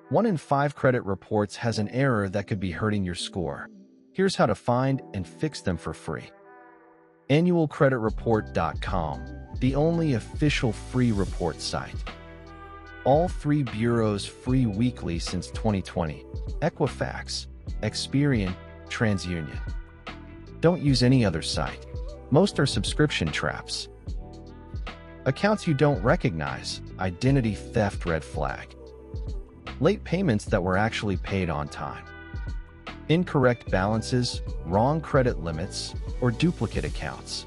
1 in 5 credit reports has an error that could be hurting your score. Here's how to find and fix them for free. AnnualCreditReport.com, the only official free report site. All 3 bureaus free weekly since 2020. Equifax, Experian, TransUnion. Don't use any other site. Most are subscription traps. Accounts you don't recognize, identity theft red flag. Late payments that were actually paid on time. Incorrect balances, wrong credit limits, or duplicate accounts.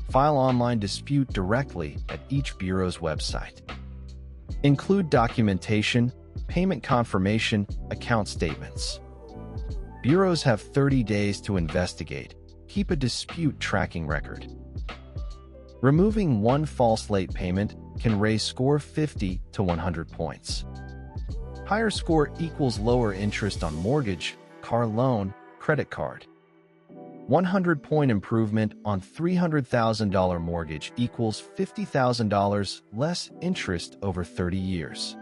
File online dispute directly at each bureau's website. Include documentation, payment confirmation, account statements. Bureaus have 30 days to investigate. Keep a dispute tracking record. Removing one false late payment can raise score 50 to 100 points. Higher score equals lower interest on mortgage, car loan, credit card. 100-point improvement on $300,000 mortgage equals $50,000 less interest over 30 years.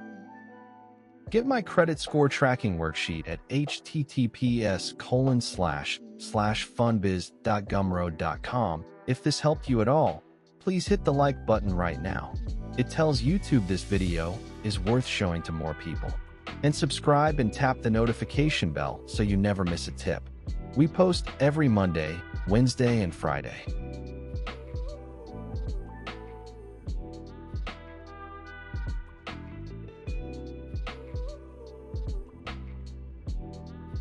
Get my credit score tracking worksheet at https://funbiz.gumroad.com. If this helped you at all, please hit the like button right now. It tells YouTube this video is worth showing to more people. And subscribe and tap the notification bell so you never miss a tip. We post every Monday, Wednesday, and Friday.